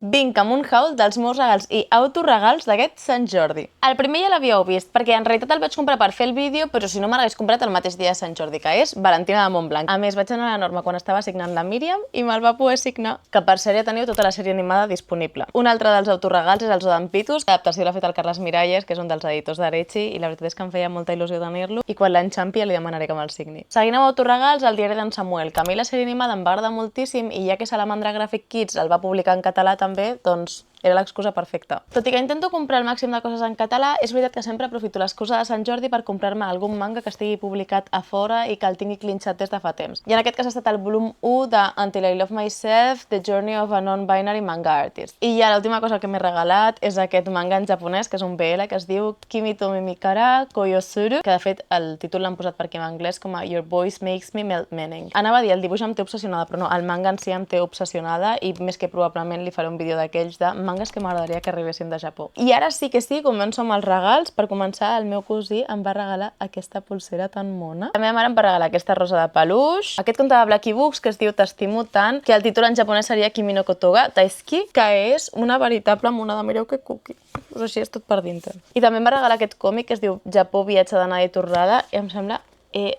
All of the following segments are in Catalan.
Vinc amb un haul dels meus regals i autoregals d'aquest Sant Jordi. El primer ja l'havíeu vist, perquè en realitat el vaig comprar per fer el vídeo, però si no me l'hagués comprat el mateix dia de Sant Jordi, que és Valentina de Montblanc. A més, vaig anar a la Norma quan estava signant la Míriam i me'l va poder signar, que per cert ja teniu tota la sèrie animada disponible. Un altre dels autoregals és el Zoo d'en Pitus, l'adaptació l'ha fet el Carles Miralles, que és un dels editors d'Arechi, i la veritat és que em feia molta il·lusió tenir-lo, i quan l'enxampi li demanaré que me'l signi. Seguint amb autoregals, el diari d'en Samuel, que a mi la sèrie animada em va agradar moltíssim, i ja que Salamandra Graphic Kids el va publicar en català també, doncs era l'excusa perfecta. Tot i que intento comprar el màxim de coses en català, és veritat que sempre aprofito l'excusa de Sant Jordi per comprar-me algun manga que estigui publicat a fora i que el tingui clinxat des de fa temps. I en aquest cas ha estat el volum 1 de Until I Love Myself, The Journey of a Non-Binary Manga Artist. I ja l'última cosa que m'he regalat és aquest manga en japonès, que és un BL, que es diu Kimi to Mimikara Koyosuru, que de fet el títol l'han posat per aquí en anglès com a Your Voice Makes Me Melt Meaning. Anava a dir, el dibuix em té obsessionada, però no, el manga en si em té obsessionada i més que probablement li faré un vídeo d'aquells de mangas que m'agradaria que arribessin de Japó. I ara sí, començo amb els regals. Per començar, el meu cosí em va regalar aquesta pulsera tan mona. La meva mare em va regalar aquesta rosa de peluix, aquest conte de Blacky Books que es diu T'estimo tant, que el títol en japonès seria Kimi no Kotoga Daisuki, que és una veritable monada. Mireu que cookie. Pues així és tot per dintre. I també em va regalar aquest còmic que es diu Japó, viatge d'anada i tornada, i em sembla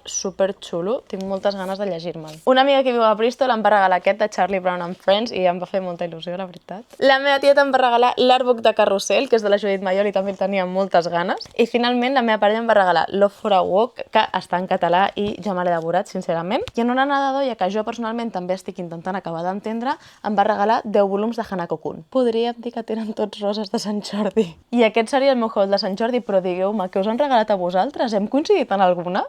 super xulo, tinc moltes ganes de llegir-me'l. Una amiga que viu a Bristol em va regalar aquest de Charlie Brown and Friends i em va fer molta il·lusió, la veritat. La meva tieta em va regalar l'Artbook de Carrusel, que és de la Judit Mayol i també el tenia moltes ganes. I finalment la meva parella em va regalar Love for a Walk, que està en català i ja me l'he devorat, sincerament. I en una nada d'olla que jo personalment també estic intentant acabar d'entendre, em va regalar 10 volums de Hanako-kun. Podríem dir que tenen tots roses de Sant Jordi. I aquest seria el meu haul de Sant Jordi, però digueu-me, què us han regalat a vosaltres? Hem coincidit en alguna?